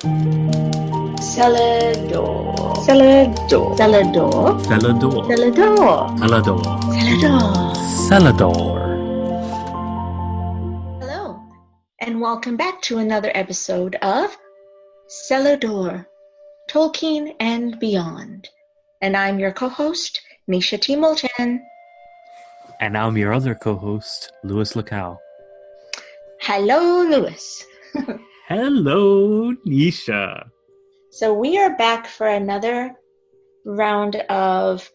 Cellar Door. Cellar Door. Cellar Door. Cellar Door. Cellar Door. Cellar Door. Cellar Door. Cellar Door. Hello, and welcome back to another episode of Cellar Door, Tolkien and Beyond. And I'm your co-host, Neisha T. Mulchan. And I'm your other co-host, Louis Lacau. Hello, Louis. Hello, Neisha. So we are back for another round of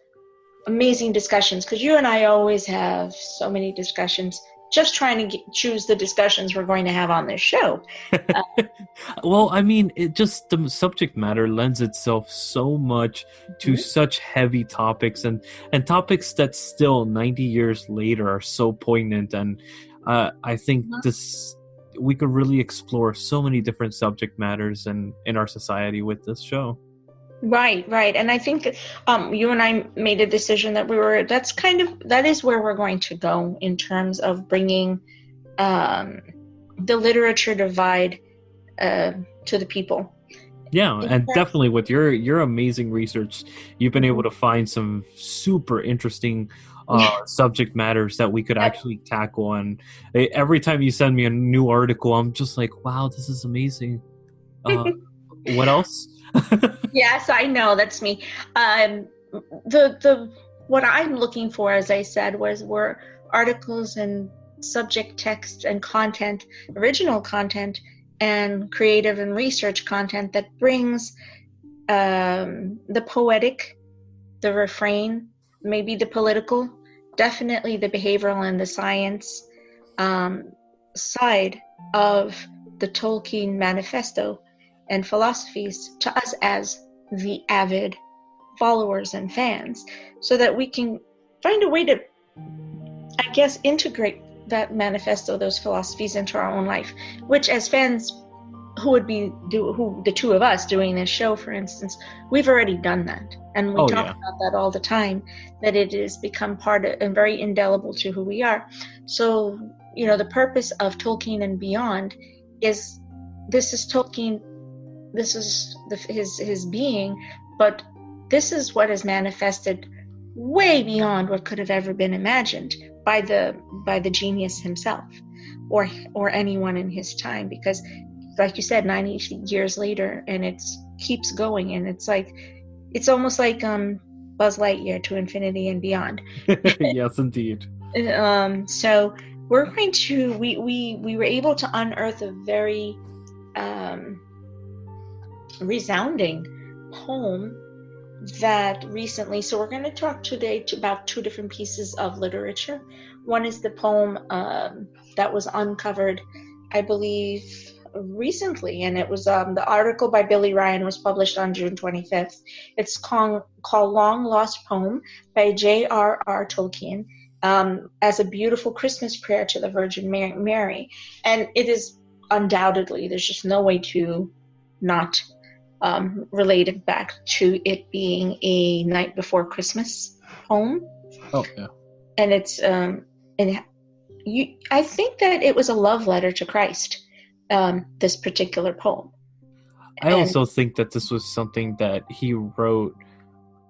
amazing discussions, because you and I always have so many discussions, just trying to choose the discussions we're going to have on this show. Well, I mean, the subject matter lends itself so much to such heavy topics and topics that still 90 years later are so poignant. And I think we could really explore so many different subject matters in our society with this show. Right. And I think you and I made a decision that that is where we're going to go in terms of bringing the literature divide to the people. Yeah, and definitely with your amazing research, you've been able to find some super interesting subject matters that we could actually tackle. And every time you send me a new article, I'm just like, wow, this is amazing. What else? Yes, I know, that's me. What I'm looking for, as I said, were articles and subject text and content, original content, and creative and research content that brings the poetic, the refrain, maybe the political, definitely the behavioral and the science side of the Tolkien manifesto and philosophies to us as the avid followers and fans, so that we can find a way to, I guess, integrate that manifesto, those philosophies, into our own life, which as fans who the two of us doing this show, for instance, we've already done that, and we talk about that all the time, that it has become part of and very indelible to who we are. So, the purpose of Tolkien and Beyond is, this is Tolkien, this is his being, but this is what is manifested way beyond what could have ever been imagined by the genius himself or anyone in his time, because like you said, 90 years later, and it keeps going, and it's almost like Buzz Lightyear to infinity and beyond. Yes, indeed. So we're going to we were able to unearth a very resounding poem that recently, so we're going to talk today about two different pieces of literature. One is the poem that was uncovered, I believe, recently, and it was the article by Billy Ryan was published on June 25th. It's called Long Lost Poem by J.R.R Tolkien, as a beautiful Christmas prayer to the Virgin Mary. And it is undoubtedly, there's just no way to not relate it back to it being a night before Christmas poem. Oh yeah. And it's I think that it was a love letter to Christ, this particular poem. I also think that this was something that he wrote.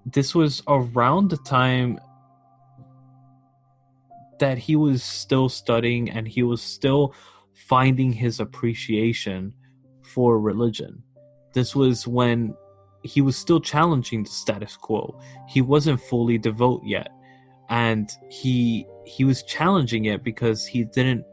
This was around the time that he was still studying and he was still finding his appreciation for religion. This was when he was still challenging the status quo. He wasn't fully devout yet. And he was challenging it because he didn't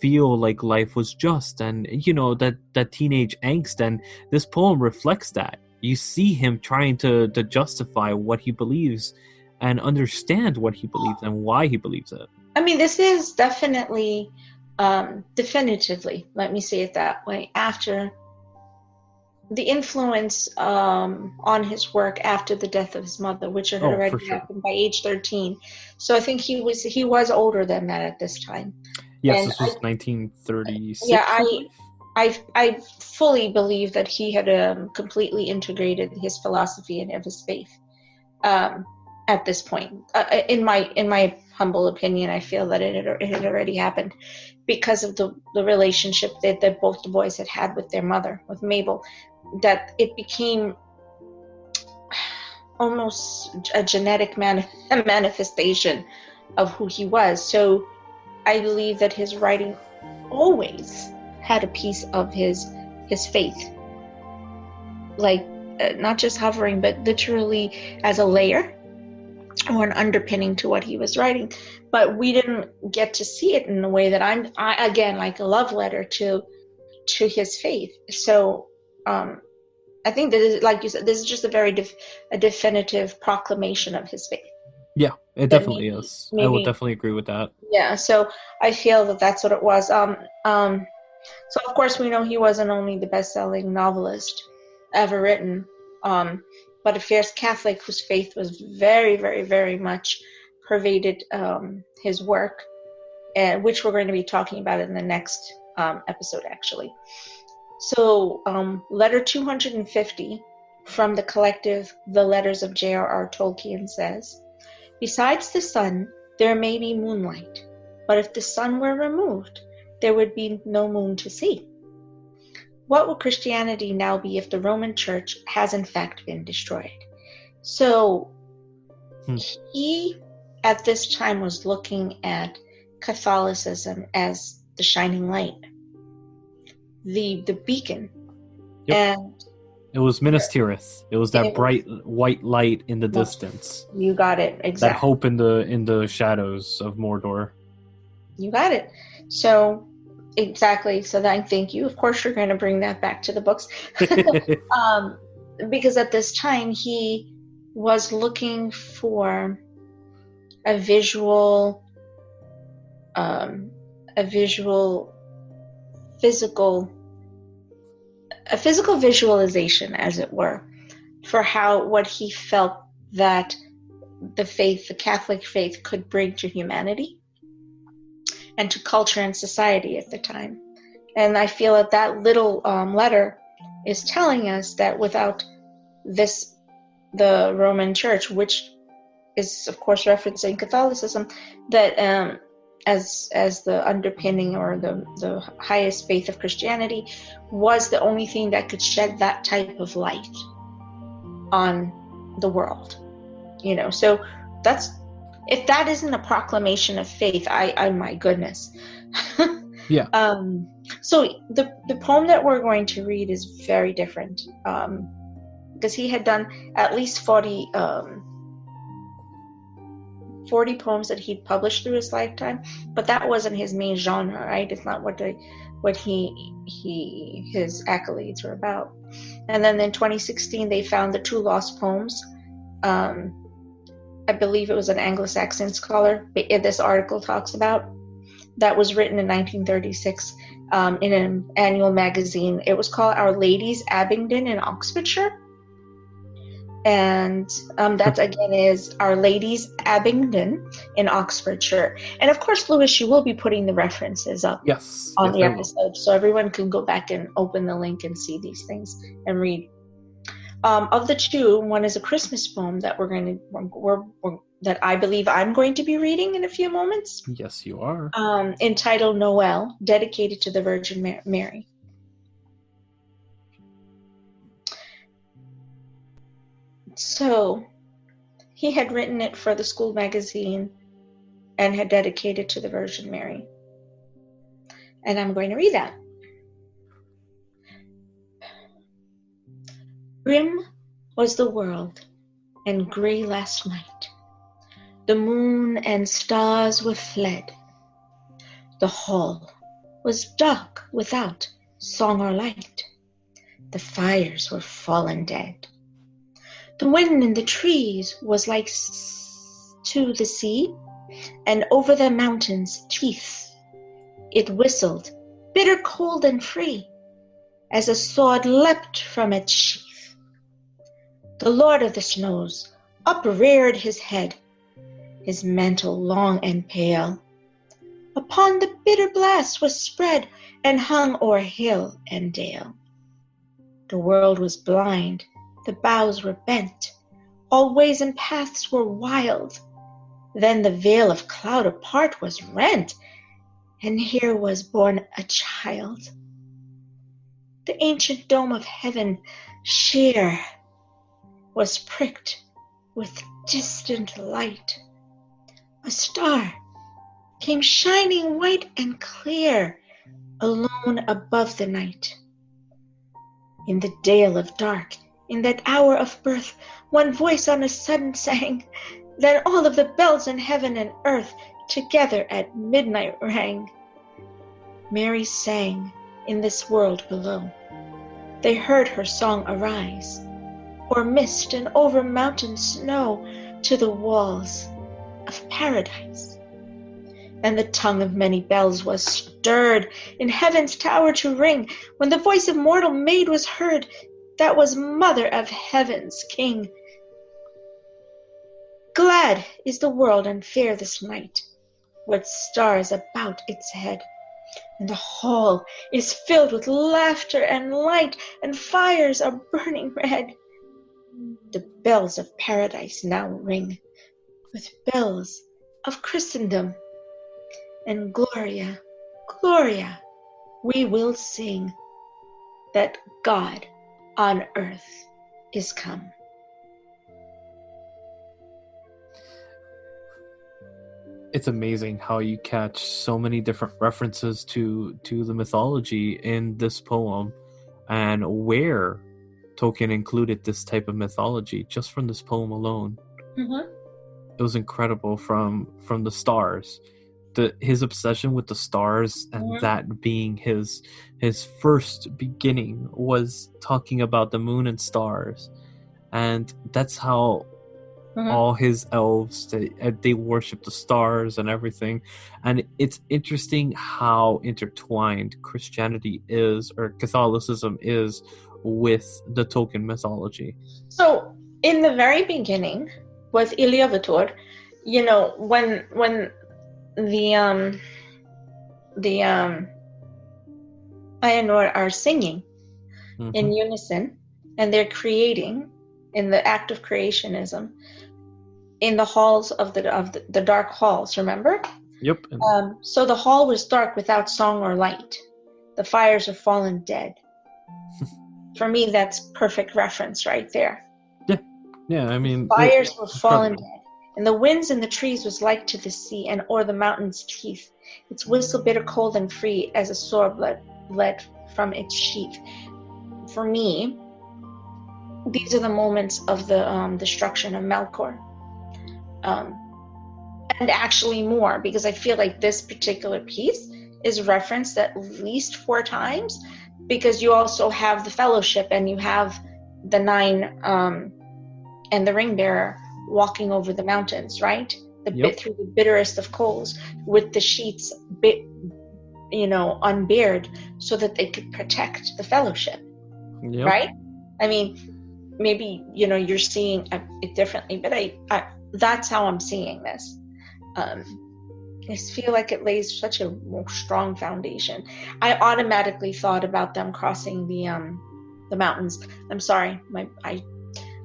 feel like life was just. And, that teenage angst. And this poem reflects that. You see him trying to justify what he believes and understand what he believes and why he believes it. I mean, this is definitely, definitively, let me say it that way, after the influence on his work after the death of his mother, which had already happened by age 13. So I think he was older than that at this time. Yes, and this was 1936. Yeah, I fully believe that he had completely integrated his philosophy and of his faith at this point. In my humble opinion, I feel that it had already happened. because of the relationship that both the boys had with their mother, with Mabel, that it became almost a genetic manifestation of who he was. So I believe that his writing always had a piece of his faith, like not just hovering, but literally as a layer or an underpinning to what he was writing. But we didn't get to see it in a way that I again, like a love letter to his faith. So I think that is, like you said, this is just a definitive proclamation of his faith. Yeah, it definitely is. I will definitely agree with that. Yeah, so I feel that that's what it was. So of course we know he wasn't only the best-selling novelist ever written, but a fierce Catholic whose faith was very, very, very much pervaded his work, which we're going to be talking about in the next episode, actually. So, letter 250 from the collective The Letters of J.R.R. Tolkien says, "Besides the sun, there may be moonlight, but if the sun were removed, there would be no moon to see. What will Christianity now be if the Roman Church has in fact been destroyed?" So, he at this time was looking at Catholicism as the shining light, the beacon. Yep. And it was Minas Tirith. It was that bright white light in the distance. You got it, exactly. That hope in the shadows of Mordor. You got it. So exactly. So then thank you. Of course, you're going to bring that back to the books, because at this time he was looking for a visual, physical visualization, as it were, for what he felt that the Catholic faith could bring to humanity and to culture and society at the time. And I feel that little letter is telling us that without the Roman Church, which is of course referencing Catholicism, that as the underpinning or the highest faith of Christianity, was the only thing that could shed that type of light on the world. So if that isn't a proclamation of faith, I my goodness. Yeah. So the poem that we're going to read is very different, because he had done at least 40 poems that he'd published through his lifetime, but that wasn't his main genre, right? It's not what his accolades were about. And then in 2016, they found the two lost poems. I believe it was an Anglo-Saxon scholar this article talks about, that was written in 1936 in an annual magazine. It was called Our Lady's Abingdon in Oxfordshire. And that again is Our Lady's Abingdon in Oxfordshire. And of course, Lewis, you will be putting the references up on the episode, so everyone can go back and open the link and see these things and read. Of the two, one is a Christmas poem that that I believe I'm going to be reading in a few moments. Yes, you are. Entitled Noel, dedicated to the Virgin Mary. So, he had written it for the school magazine and had dedicated to the Virgin Mary. And I'm going to read that. Grim was the world and grey last night. The moon and stars were fled. The hall was dark without song or light. The fires were fallen dead. The wind in the trees was like to the sea, and over the mountains' teeth it whistled, bitter cold and free, as a sword leapt from its sheath. The Lord of the Snows upreared his head, his mantle long and pale, upon the bitter blast was spread, and hung o'er hill and dale. The world was blind, the boughs were bent, all ways and paths were wild. Then the veil of cloud apart was rent, and here was born a child. The ancient dome of heaven sheer was pricked with distant light. A star came shining white and clear, alone above the night. In the dale of dark, in that hour of birth, one voice on a sudden sang, then all of the bells in heaven and earth together at midnight rang. Mary sang in this world below. They heard her song arise, o'er mist and over mountain snow, to the walls of paradise. And the tongue of many bells was stirred in heaven's tower to ring, when the voice of mortal maid was heard, that was mother of heaven's king. Glad is the world and fair this night, with stars about its head, and the hall is filled with laughter and light, and fires are burning red. The bells of paradise now ring, with bells of Christendom, and Gloria, Gloria, we will sing, that God on earth is come. It's amazing how you catch so many different references to the mythology in this poem, and where Tolkien included this type of mythology just from this poem alone. Mm-hmm. It was incredible from the stars. His obsession with the stars, and that being his first beginning, was talking about the moon and stars, and that's how all his elves, they worship the stars and everything. And it's interesting how intertwined Christianity is, or Catholicism is, with the Tolkien mythology. So in the very beginning with LOTR, you know, when the Ainur are singing in unison, and they're creating in the act of creationism in the halls of the dark halls, remember? Yep. So the hall was dark without song or light. The fires have fallen dead. For me, that's perfect reference right there. Yeah, I mean, fires were fallen dead, and the winds in the trees was like to the sea, and o'er the mountain's teeth its whistle bitter cold and free as a sword bled from its sheath. For me, these are the moments of the destruction of Melkor, and actually more, because I feel like this particular piece is referenced at least 4 times, because you also have the Fellowship, and you have the 9 and the ring bearer walking over the mountains, right? Bit through the bitterest of coals, with the sheets unbared, so that they could protect the Fellowship, right? I mean, maybe you're seeing it differently, but I that's how I'm seeing this. I just feel like it lays such a strong foundation. I automatically thought about them crossing the mountains. I'm sorry,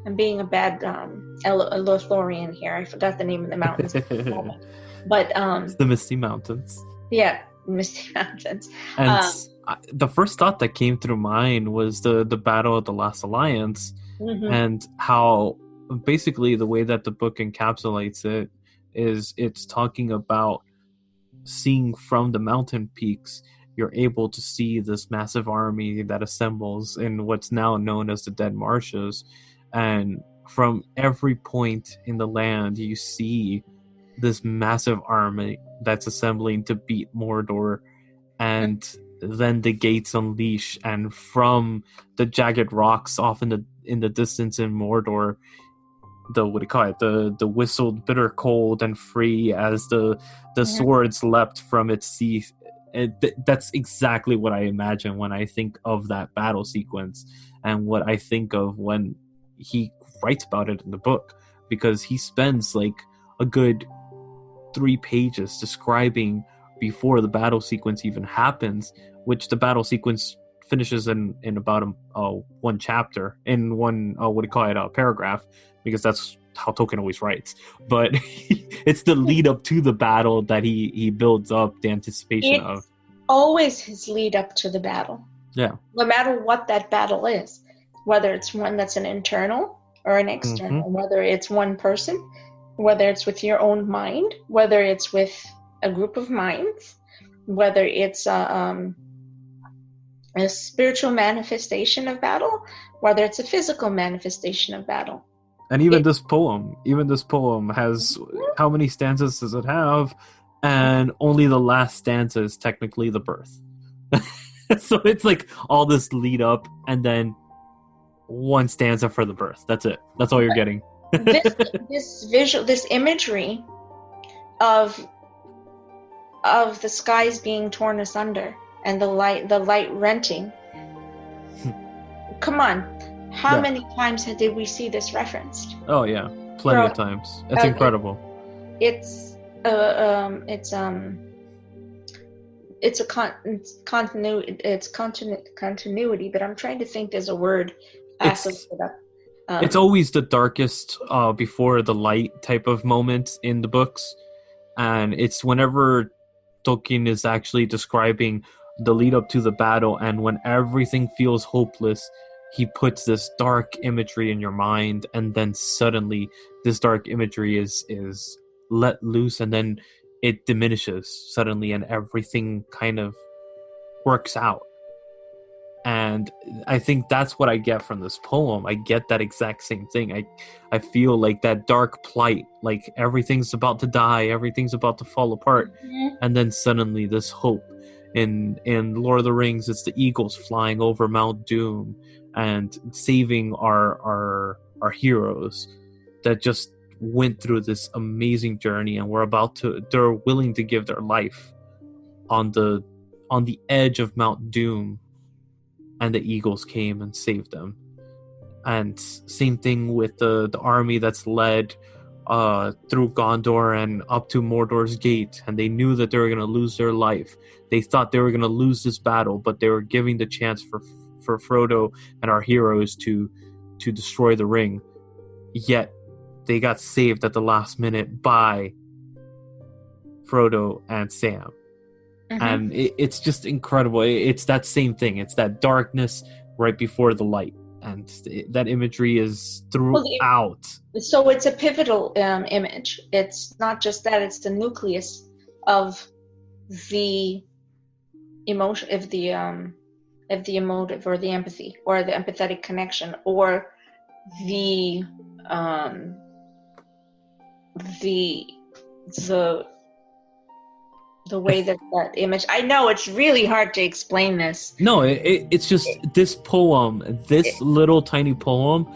I'm being a bad Lothlorian here. I forgot the name of the mountains at the moment. But it's the Misty Mountains. Yeah, Misty Mountains. And the first thought that came through mine was the Battle of the Last Alliance, and how basically the way that the book encapsulates it is it's talking about seeing from the mountain peaks. You're able to see this massive army that assembles in what's now known as the Dead Marshes. And from every point in the land, you see this massive army that's assembling to beat Mordor. And then the gates unleash, and from the jagged rocks off in the distance in Mordor, the whistled bitter cold and free as the swords leapt from its teeth. That's exactly what I imagine when I think of that battle sequence, and what I think of when he writes about it in the book, because he spends like a good 3 pages describing before the battle sequence even happens, which the battle sequence finishes in about one chapter, in one paragraph, because that's how Tolkien always writes, but it's the lead up to the battle that he builds up the anticipation It's of. always his lead up to the battle. Yeah. No matter what that battle is, whether it's one that's an internal or an external, whether it's one person, whether it's with your own mind, whether it's with a group of minds, whether it's a spiritual manifestation of battle, whether it's a physical manifestation of battle. And even this poem has, how many stanzas does it have? And only the last stanza is technically the birth. So it's like all this lead up and then one stanza for the birth. That's it. That's all you're getting. this imagery of the skies being torn asunder and the light renting. Come on, how many times did we see this referenced? Oh yeah, plenty of times. It's incredible. It's continuity, but I'm trying to think. There's a word. It's always the darkest before the light type of moment in the books, and it's whenever Tolkien is actually describing the lead up to the battle, and when everything feels hopeless, he puts this dark imagery in your mind, and then suddenly this dark imagery is let loose, and then it diminishes suddenly, and everything kind of works out. And I think that's what I get from this poem. I get that exact same thing. I feel like that dark plight, like everything's about to die, everything's about to fall apart, and then suddenly this hope. In Lord of the Rings, it's the eagles flying over Mount Doom and saving our heroes that just went through this amazing journey, and they're willing to give their life on the edge of Mount Doom. And the eagles came and saved them. And same thing with the army that's led through Gondor and up to Mordor's gate. And they knew that they were going to lose their life. They thought they were going to lose this battle, but they were giving the chance for Frodo and our heroes to destroy the ring. Yet they got saved at the last minute by Frodo and Sam. And it's just incredible. It's that same thing. It's that darkness right before the light. And that imagery is throughout. So it's a pivotal image. It's not just that. It's the nucleus of the emotion, of the emotive or the empathy or the empathetic connection or the way that image. I know it's really hard to explain this. No, it's just this poem, little tiny poem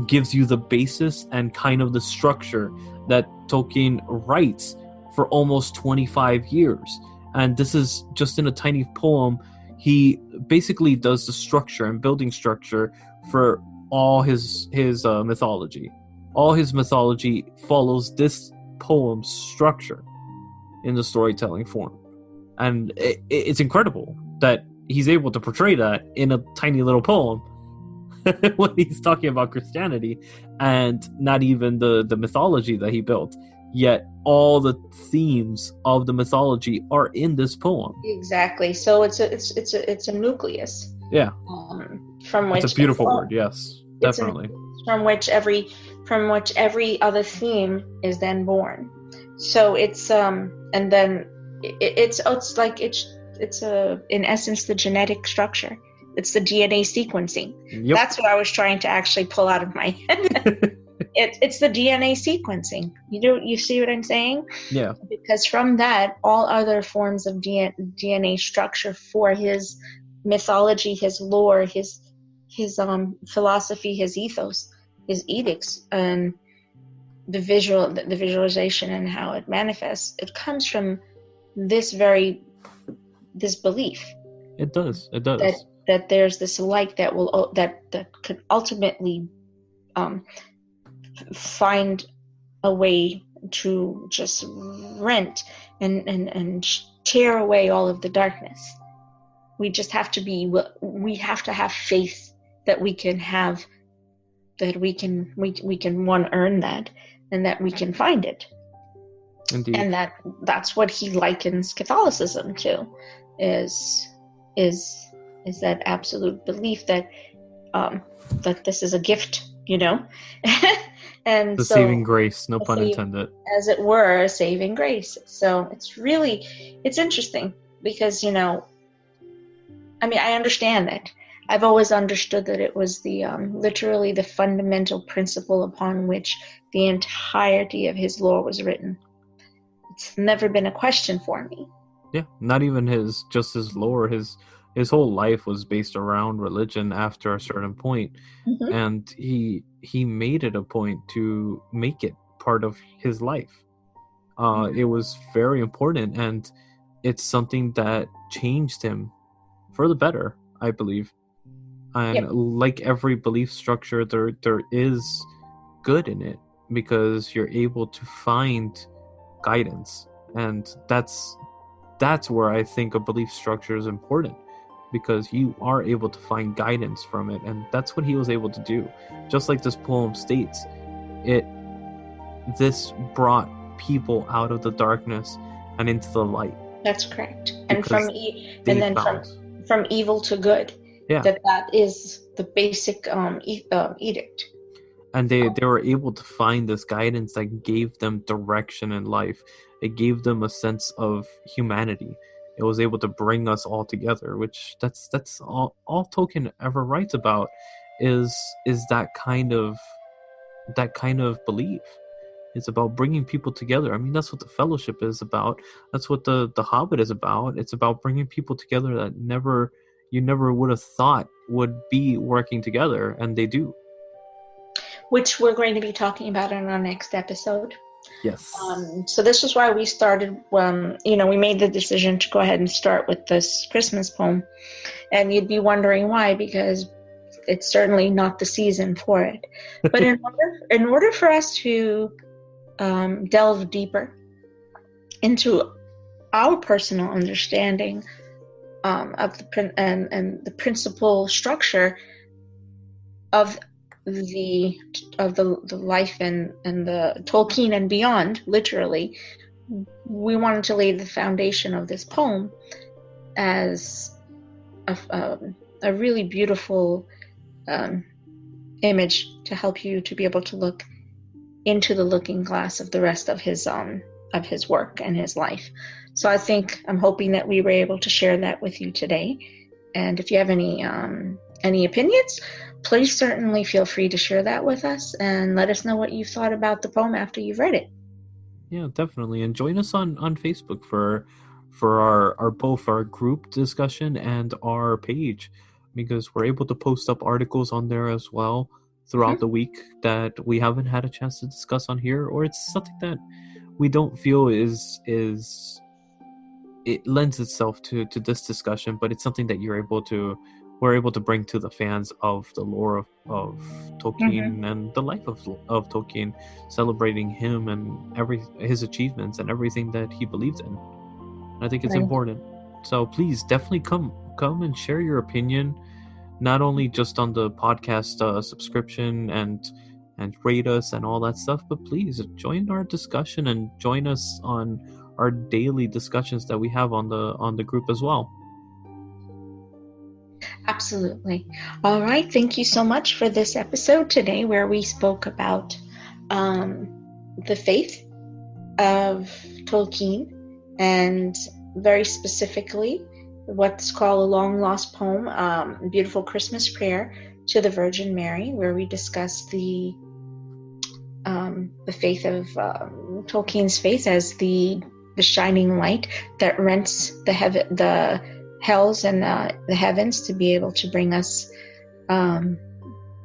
gives you the basis and kind of the structure that Tolkien writes for almost 25 years. And this is just in a tiny poem. He basically does the structure and building structure for all his mythology. All his mythology follows this poem's structure in the storytelling form. And it's incredible that he's able to portray that in a tiny little poem when he's talking about Christianity and not even the mythology that he built. Yet all the themes of the mythology are in this poem. Exactly. So it's a nucleus. Yeah. From which it's a beautiful word. Yes, definitely. From which every other theme is then born. So it's and then it's in essence the genetic structure. It's the DNA sequencing. Yep. That's what I was trying to actually pull out of my head. It's the DNA sequencing. You see what I'm saying? Yeah. Because from that, all other forms of DNA structure for his mythology, his lore, his philosophy, his ethos, his edicts, and the visualization and how it manifests, it comes from this belief. It does. That there's this light that could ultimately find a way to just rent and tear away all of the darkness. We just have to have faith that we can have that we can earn that, and that we can find it. Indeed. And that's what he likens Catholicism to, is that absolute belief that this is a gift, and the so saving grace, no pun intended, as it were, a saving grace. So it's interesting because I understand that. I've always understood that it was the literally the fundamental principle upon which the entirety of his lore was written. It's never been a question for me. Yeah, not even his lore. His whole life was based around religion after a certain point, Mm-hmm. and he made it a point to make it part of his life. It was very important, and it's something that changed him for the better, I believe. And Yep. like every belief structure, there is good in it because you're able to find guidance, and that's where I think a belief structure is important, because you are able to find guidance from it, and that's what he was able to do. Just like this poem states, this brought people out of the darkness and into the light. That's correct. And from evil to good. Yeah. That is the basic edict. And they were able to find this guidance that gave them direction in life. It gave them a sense of humanity. It was able to bring us all together, which that's all Tolkien ever writes about is that kind of belief. It's about bringing people together. I mean, that's what the Fellowship is about. That's what the Hobbit is about. It's about bringing people together that you never would have thought would be working together, and they do. Which we're going to be talking about in our next episode. Yes. So this is why we started, we made the decision to go ahead and start with this Christmas poem. And you'd be wondering why, because it's certainly not the season for it. But in order for us to delve deeper into our personal understanding of the principal structure of the life and the Tolkien and Beyond, literally, we wanted to lay the foundation of this poem as a really beautiful image to help you to be able to look into the looking glass of the rest of his work and his life. So I'm hoping that we were able to share that with you today. And if you have any opinions, please certainly feel free to share that with us and let us know what you thought about the poem after you've read it. Yeah, definitely. And join us on Facebook for our both our group discussion and our page, because we're able to post up articles on there as well throughout the week that we haven't had a chance to discuss on here, or it's something that we don't feel it lends itself to this discussion, but it's something that we're able to bring to the fans of the lore of Tolkien and the life of Tolkien, celebrating him and his achievements and everything that he believed in. I think it's important. So please definitely come and share your opinion, not only just on the podcast subscription and rate us and all that stuff, but please join our discussion and join us on our daily discussions that we have on the group as well. Absolutely. All right. Thank you so much for this episode today, where we spoke about the faith of Tolkien, and very specifically what's called a long lost poem, Beautiful Christmas Prayer to the Virgin Mary, where we discussed the faith of Tolkien's faith as the shining light that rents the hells and the heavens to be able to bring us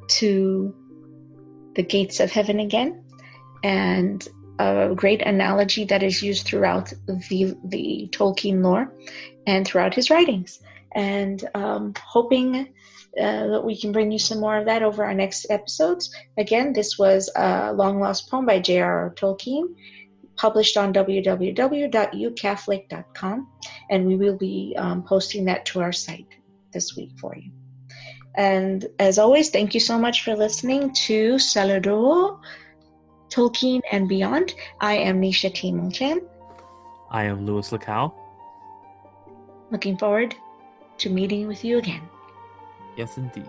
to the gates of heaven again. And a great analogy that is used throughout the Tolkien lore and throughout his writings. And hoping that we can bring you some more of that over our next episodes. Again, this was a long lost poem by J.R.R Tolkien, published on www.ucatholic.com, and we will be posting that to our site this week for you. And as always, thank you so much for listening to Cellar Door, Tolkien and Beyond. I am Neisha T. Mulchan. I am Louis Lacau. Looking forward to meeting with you again. Yes, indeed.